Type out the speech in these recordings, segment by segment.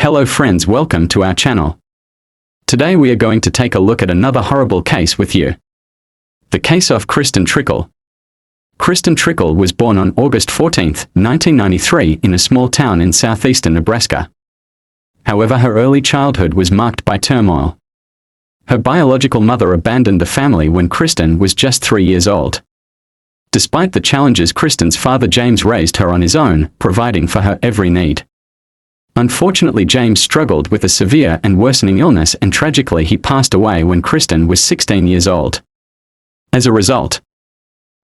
Hello friends, welcome to our channel. Today we are going to take a look at another horrible case with you. The case of Kristen Trickle. Kristen Trickle was born on August 14, 1993 in a small town in southeastern Nebraska. However, her early childhood was marked by turmoil. Her biological mother abandoned the family when Kristen was just 3 years old. Despite the challenges, Kristen's father James raised her on his own, providing for her every need. Unfortunately, James struggled with a severe and worsening illness, and tragically he passed away when Kristen was 16 years old. As a result,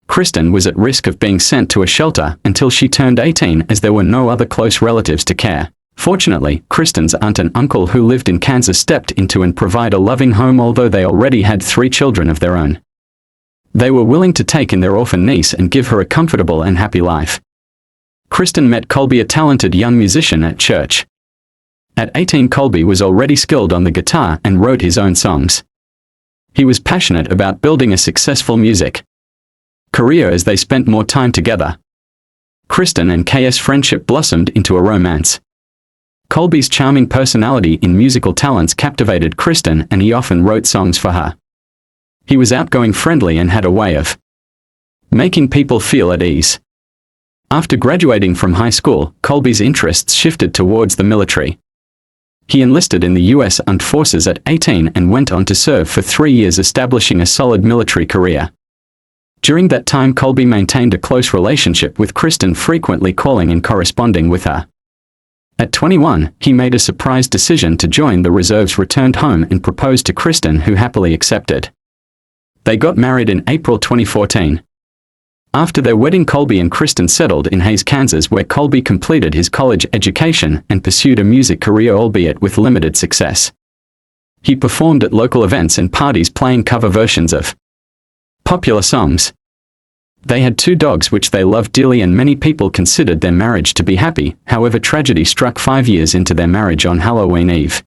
Kristen was at risk of being sent to a shelter until she turned 18, as there were no other close relatives to care. Fortunately, Kristen's aunt and uncle who lived in Kansas stepped into and provided a loving home, although they already had 3 children of their own. They were willing to take in their orphan niece and give her a comfortable and happy life. Kristen met Colby, a talented young musician, at church. At 18, Colby was already skilled on the guitar and wrote his own songs. He was passionate about building a successful music career as they spent more time together. Kristen and K's friendship blossomed into a romance. Colby's charming personality and musical talents captivated Kristen, and he often wrote songs for her. He was outgoing, friendly, and had a way of making people feel at ease. After graduating from high school, Colby's interests shifted towards the military. He enlisted in the U.S. Armed Forces at 18 and went on to serve for 3 years, establishing a solid military career. During that time, Colby maintained a close relationship with Kristen, frequently calling and corresponding with her. At 21, he made a surprise decision to join the reserves, returned home, and proposed to Kristen, who happily accepted. They got married in April 2014. After their wedding, Colby and Kristen settled in Hays, Kansas, where Colby completed his college education and pursued a music career, albeit with limited success. He performed at local events and parties, playing cover versions of popular songs. They had 2 dogs which they loved dearly, and many people considered their marriage to be happy. However, tragedy struck 5 years into their marriage on Halloween Eve.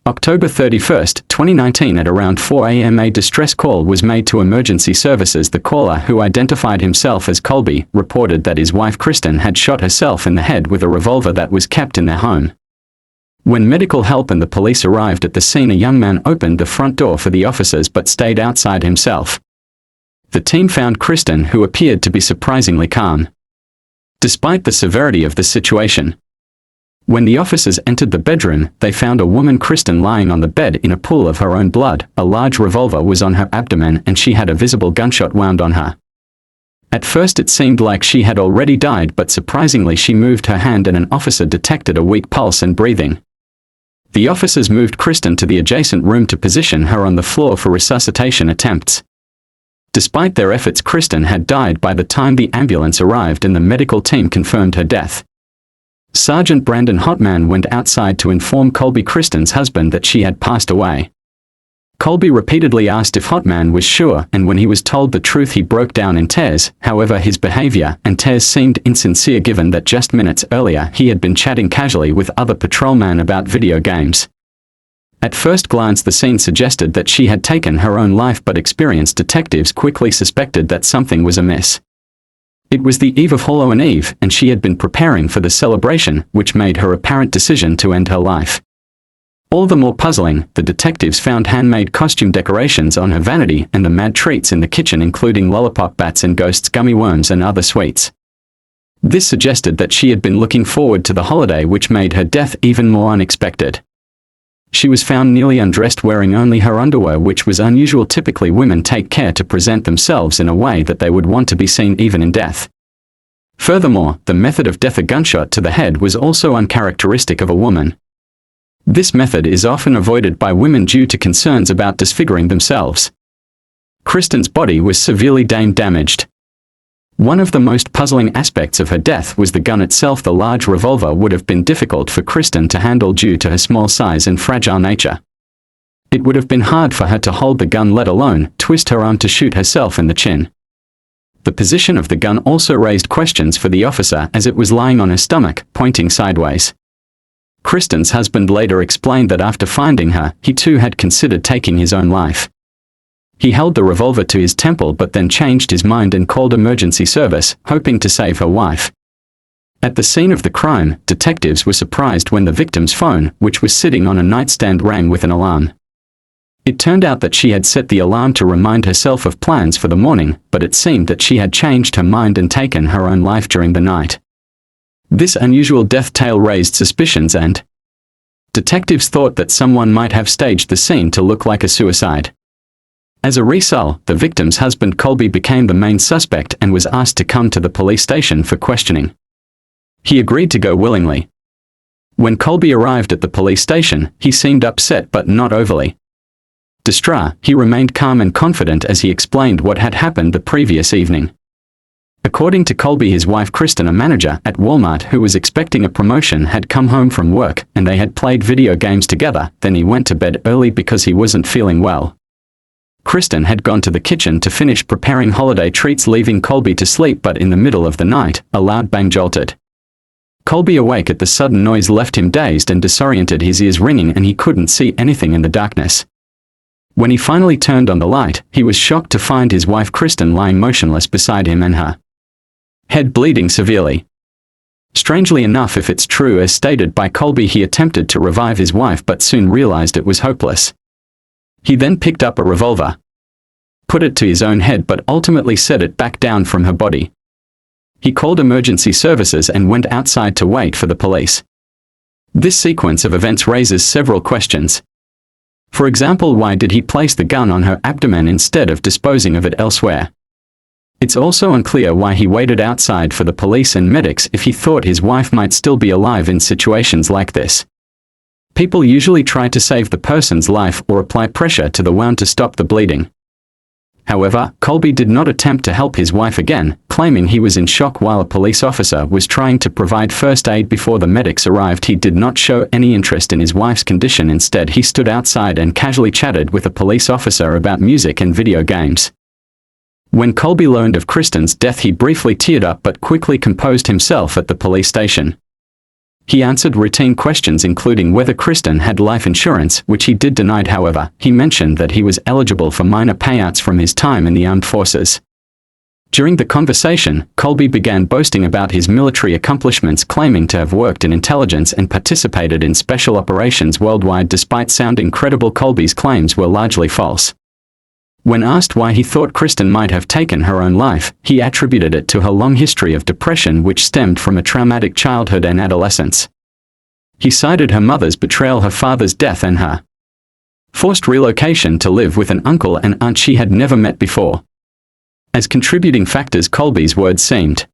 October 31, 2019, at around 4 a.m. a distress call was made to emergency services. The caller, who identified himself as Colby, reported that his wife Kristen had shot herself in the head with a revolver that was kept in their home. When medical help and the police arrived at the scene, a young man opened the front door for the officers but stayed outside himself. The team found Kristen, who appeared to be surprisingly calm, despite the severity of the situation. When the officers entered the bedroom, they found a woman, Kristen, lying on the bed in a pool of her own blood. A large revolver was on her abdomen, and she had a visible gunshot wound on her. At first it seemed like she had already died, but surprisingly she moved her hand, and an officer detected a weak pulse and breathing. The officers moved Kristen to the adjacent room to position her on the floor for resuscitation attempts. Despite their efforts, Kristen had died by the time the ambulance arrived and the medical team confirmed her death. Sergeant Brandon Hotman went outside to inform Colby, Kristen's husband, that she had passed away. Colby repeatedly asked if Hotman was sure, and when he was told the truth, he broke down in tears. However, his behavior and tears seemed insincere, given that just minutes earlier he had been chatting casually with other patrolmen about video games. At first glance, the scene suggested that she had taken her own life, but experienced detectives quickly suspected that something was amiss. It was the eve of Halloween Eve, and she had been preparing for the celebration, which made her apparent decision to end her life all the more puzzling. The detectives found handmade costume decorations on her vanity and the mad treats in the kitchen, including lollipop bats and ghosts, gummy worms, and other sweets. This suggested that she had been looking forward to the holiday, which made her death even more unexpected. She was found nearly undressed, wearing only her underwear, which was unusual. Typically, women take care to present themselves in a way that they would want to be seen even in death. Furthermore, the method of death, a gunshot to the head, was also uncharacteristic of a woman. This method is often avoided by women due to concerns about disfiguring themselves. Kristen's body was severely damaged. One of the most puzzling aspects of her death was the gun itself. The large revolver would have been difficult for Kristen to handle due to her small size and fragile nature. It would have been hard for her to hold the gun, let alone twist her arm to shoot herself in the chin. The position of the gun also raised questions for the officer, as it was lying on her stomach, pointing sideways. Kristen's husband later explained that after finding her, he too had considered taking his own life. He held the revolver to his temple but then changed his mind and called emergency service, hoping to save her wife. At the scene of the crime, detectives were surprised when the victim's phone, which was sitting on a nightstand, rang with an alarm. It turned out that she had set the alarm to remind herself of plans for the morning, but it seemed that she had changed her mind and taken her own life during the night. This unusual death tale raised suspicions, and detectives thought that someone might have staged the scene to look like a suicide. As a result, the victim's husband Colby became the main suspect and was asked to come to the police station for questioning. He agreed to go willingly. When Colby arrived at the police station, he seemed upset but not overly distraught. He remained calm and confident as he explained what had happened the previous evening. According to Colby, his wife Kristen, a manager at Walmart who was expecting a promotion, had come home from work and they had played video games together. Then he went to bed early because he wasn't feeling well. Kristen had gone to the kitchen to finish preparing holiday treats, leaving Colby to sleep, but in the middle of the night, a loud bang jolted Colby awake at the sudden noise, left him dazed and disoriented, his ears ringing, and he couldn't see anything in the darkness. When he finally turned on the light, he was shocked to find his wife Kristen lying motionless beside him and her head bleeding severely. Strangely enough, if it's true as stated by Colby, he attempted to revive his wife but soon realized it was hopeless. He then picked up a revolver, put it to his own head, but ultimately set it back down from her body. He called emergency services and went outside to wait for the police. This sequence of events raises several questions. For example, why did he place the gun on her abdomen instead of disposing of it elsewhere? It's also unclear why he waited outside for the police and medics if he thought his wife might still be alive in situations like this. People usually try to save the person's life or apply pressure to the wound to stop the bleeding. However, Colby did not attempt to help his wife again, claiming he was in shock while a police officer was trying to provide first aid before the medics arrived. He did not show any interest in his wife's condition. Instead, he stood outside and casually chatted with a police officer about music and video games. When Colby learned of Kristen's death, he briefly teared up but quickly composed himself at the police station. He answered routine questions including whether Kristen had life insurance, which he did deny. However, he mentioned that he was eligible for minor payouts from his time in the armed forces. During the conversation, Colby began boasting about his military accomplishments, claiming to have worked in intelligence and participated in special operations worldwide. Despite sounding credible, Colby's claims were largely false. When asked why he thought Kristen might have taken her own life, he attributed it to her long history of depression, which stemmed from a traumatic childhood and adolescence. He cited her mother's betrayal, her father's death, and her forced relocation to live with an uncle and aunt she had never met before as contributing factors. Colby's words seemed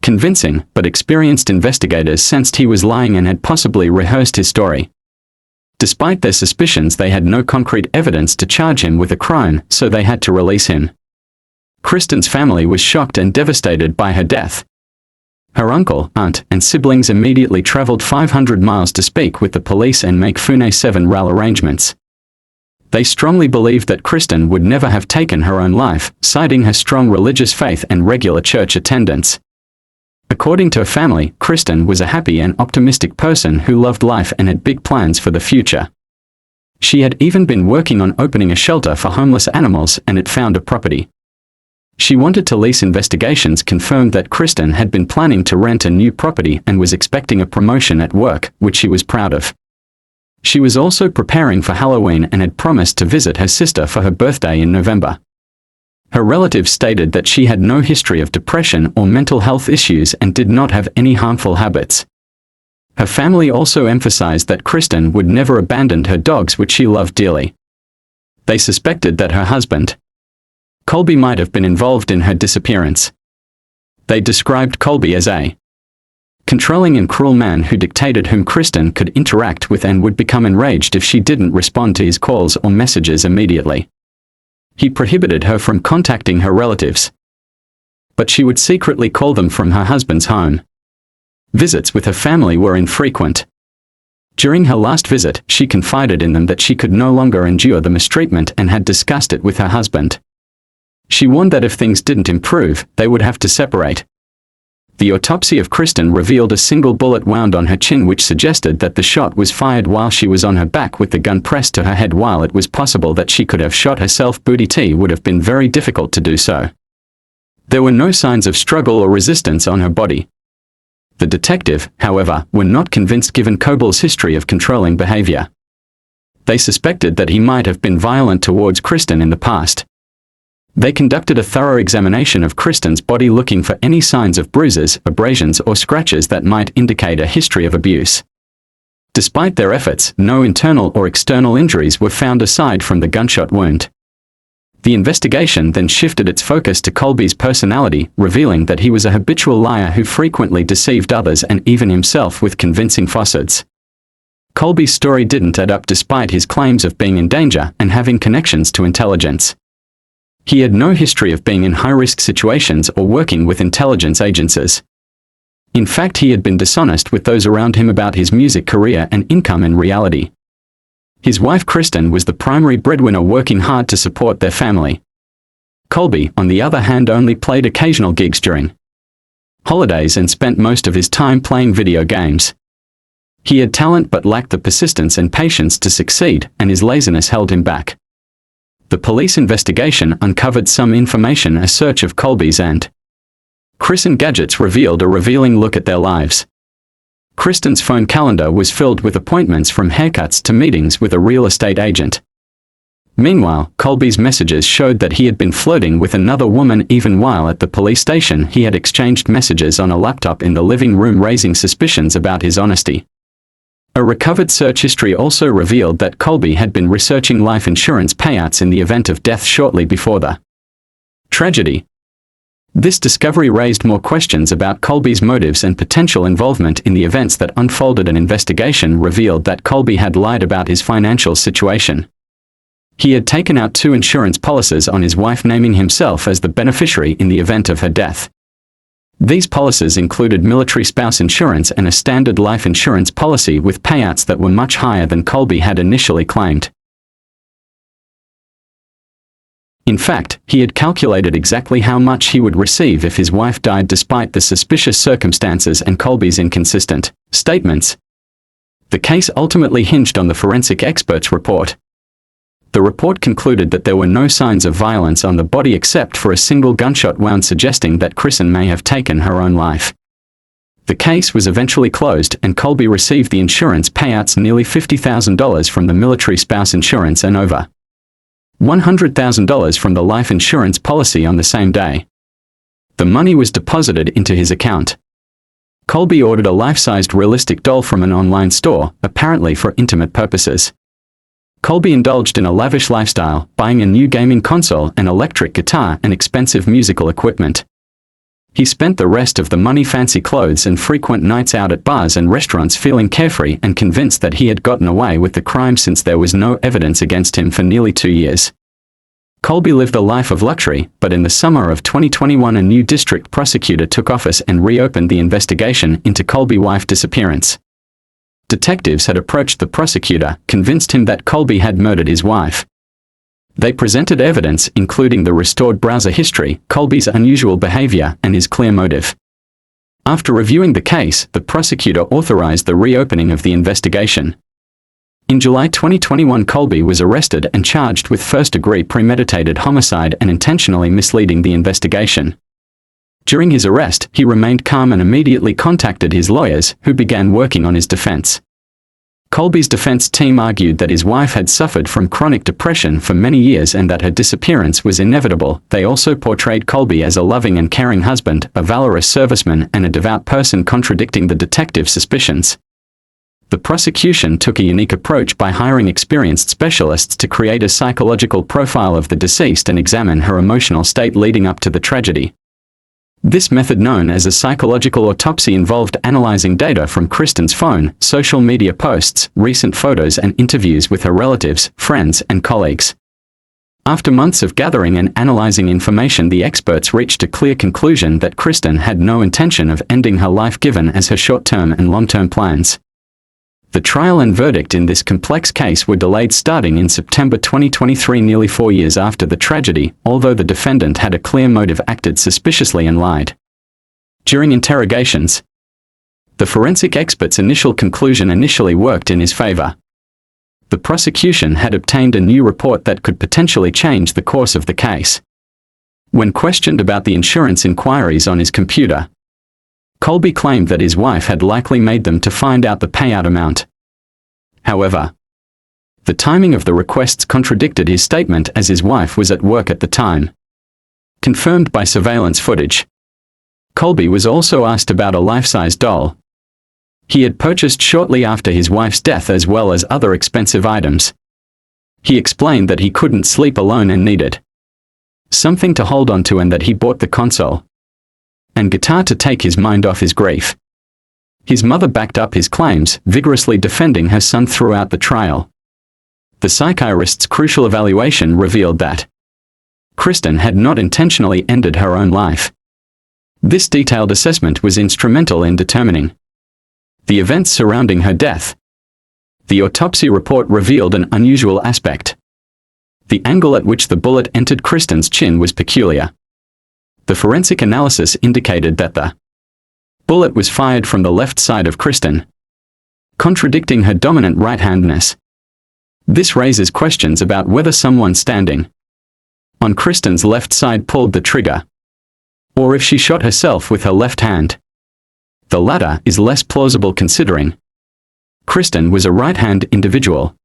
convincing, but experienced investigators sensed he was lying and had possibly rehearsed his story. Despite their suspicions, they had no concrete evidence to charge him with a crime, so they had to release him. Kristen's family was shocked and devastated by her death. Her uncle, aunt, and siblings immediately traveled 500 miles to speak with the police and make funeral arrangements. They strongly believed that Kristen would never have taken her own life, citing her strong religious faith and regular church attendance. According to her family, Kristen was a happy and optimistic person who loved life and had big plans for the future. She had even been working on opening a shelter for homeless animals and had found a property she wanted to lease. Investigations confirmed that Kristen had been planning to rent a new property and was expecting a promotion at work, which she was proud of. She was also preparing for Halloween and had promised to visit her sister for her birthday in November. Her relatives stated that she had no history of depression or mental health issues and did not have any harmful habits. Her family also emphasized that Kristen would never abandon her dogs, which she loved dearly. They suspected that her husband, Colby, might have been involved in her disappearance. They described Colby as a controlling and cruel man who dictated whom Kristen could interact with and would become enraged if she didn't respond to his calls or messages immediately. He prohibited her from contacting her relatives, but she would secretly call them from her husband's home. Visits with her family were infrequent. During her last visit, she confided in them that she could no longer endure the mistreatment and had discussed it with her husband. She warned that if things didn't improve, they would have to separate. The autopsy of Kristen revealed a single bullet wound on her chin, which suggested that the shot was fired while she was on her back with the gun pressed to her head. While it was possible that she could have shot herself, it would have been very difficult to do so. There were no signs of struggle or resistance on her body. The detective, however, were not convinced given Cobal's history of controlling behavior. They suspected that he might have been violent towards Kristen in the past. They conducted a thorough examination of Kristen's body looking for any signs of bruises, abrasions or scratches that might indicate a history of abuse. Despite their efforts, no internal or external injuries were found aside from the gunshot wound. The investigation then shifted its focus to Colby's personality, revealing that he was a habitual liar who frequently deceived others and even himself with convincing falsehoods. Colby's story didn't add up despite his claims of being in danger and having connections to intelligence. He had no history of being in high-risk situations or working with intelligence agencies. In fact, he had been dishonest with those around him about his music career and income in reality. His wife Kristen was the primary breadwinner, working hard to support their family. Colby, on the other hand, only played occasional gigs during holidays and spent most of his time playing video games. He had talent but lacked the persistence and patience to succeed, and his laziness held him back. The police investigation uncovered some information. A search of Colby's and Kristen gadgets revealed a revealing look at their lives. Kristen's phone calendar was filled with appointments from haircuts to meetings with a real estate agent. Meanwhile, Colby's messages showed that he had been flirting with another woman. Even while at the police station, he had exchanged messages on a laptop in the living room, raising suspicions about his honesty. A recovered search history also revealed that Colby had been researching life insurance payouts in the event of death shortly before the tragedy. This discovery raised more questions about Colby's motives and potential involvement in the events that unfolded. An investigation revealed that Colby had lied about his financial situation. He had taken out 2 insurance policies on his wife, naming himself as the beneficiary in the event of her death. These policies included military spouse insurance and a standard life insurance policy with payouts that were much higher than Colby had initially claimed. In fact, he had calculated exactly how much he would receive if his wife died, despite the suspicious circumstances and Colby's inconsistent statements. The case ultimately hinged on the forensic expert's report. The report concluded that there were no signs of violence on the body except for a single gunshot wound, suggesting that Kristen may have taken her own life. The case was eventually closed, and Colby received the insurance payouts, nearly $50,000 from the military spouse insurance and over $100,000 from the life insurance policy on the same day. The money was deposited into his account. Colby ordered a life-sized realistic doll from an online store, apparently for intimate purposes. Colby indulged in a lavish lifestyle, buying a new gaming console, an electric guitar, and expensive musical equipment. He spent the rest of the money fancy clothes and frequent nights out at bars and restaurants, feeling carefree and convinced that he had gotten away with the crime since there was no evidence against him for nearly 2 years. Colby lived a life of luxury, but in the summer of 2021 a new district prosecutor took office and reopened the investigation into Colby's wife's disappearance. Detectives had approached the prosecutor, convinced him that Colby had murdered his wife. They presented evidence, including the restored browser history, Colby's unusual behavior, and his clear motive. After reviewing the case, the prosecutor authorized the reopening of the investigation. In July 2021, Colby was arrested and charged with first-degree premeditated homicide and intentionally misleading the investigation. During his arrest, he remained calm and immediately contacted his lawyers, who began working on his defense. Colby's defense team argued that his wife had suffered from chronic depression for many years and that her disappearance was inevitable. They also portrayed Colby as a loving and caring husband, a valorous serviceman, and a devout person, contradicting the detective's suspicions. The prosecution took a unique approach by hiring experienced specialists to create a psychological profile of the deceased and examine her emotional state leading up to the tragedy. This method, known as a psychological autopsy, involved analyzing data from Kristen's phone, social media posts, recent photos, and interviews with her relatives, friends, and colleagues. After months of gathering and analyzing information, the experts reached a clear conclusion that Kristen had no intention of ending her life, given as her short-term and long-term plans. The trial and verdict in this complex case were delayed starting in September 2023, nearly 4 years after the tragedy, although the defendant had a clear motive, acted suspiciously, and lied. During interrogations, the forensic expert's initial conclusion initially worked in his favor. The prosecution had obtained a new report that could potentially change the course of the case. When questioned about the insurance inquiries on his computer, Colby claimed that his wife had likely made them to find out the payout amount. However, the timing of the requests contradicted his statement, as his wife was at work at the time. Confirmed by surveillance footage. Colby was also asked about a life-size doll he had purchased shortly after his wife's death, as well as other expensive items. He explained that he couldn't sleep alone and needed something to hold on to, and that he bought the console and guitar to take his mind off his grief. His mother backed up his claims, vigorously defending her son throughout the trial. The psychiatrist's crucial evaluation revealed that Kristen had not intentionally ended her own life. This detailed assessment was instrumental in determining the events surrounding her death. The autopsy report revealed an unusual aspect. The angle at which the bullet entered Kristen's chin was peculiar. The forensic analysis indicated that the bullet was fired from the left side of Kristen, contradicting her dominant right-handedness. This raises questions about whether someone standing on Kristen's left side pulled the trigger, or if she shot herself with her left hand. The latter is less plausible, considering Kristen was a right-hand individual.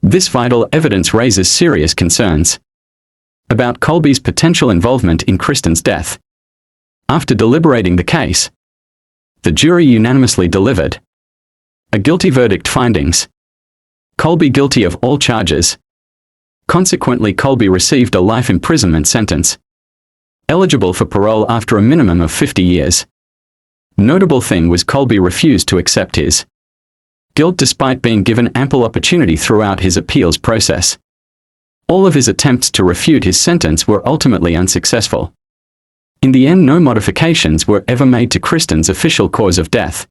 This vital evidence raises serious concerns about Colby's potential involvement in Kristen's death. After deliberating the case, the jury unanimously delivered a guilty verdict, findings Colby guilty of all charges. Consequently, Colby received a life imprisonment sentence, eligible for parole after a minimum of 50 years. Notable thing was Colby refused to accept his guilt despite being given ample opportunity throughout his appeals process. All of his attempts to refute his sentence were ultimately unsuccessful. In the end, no modifications were ever made to Kristen's official cause of death.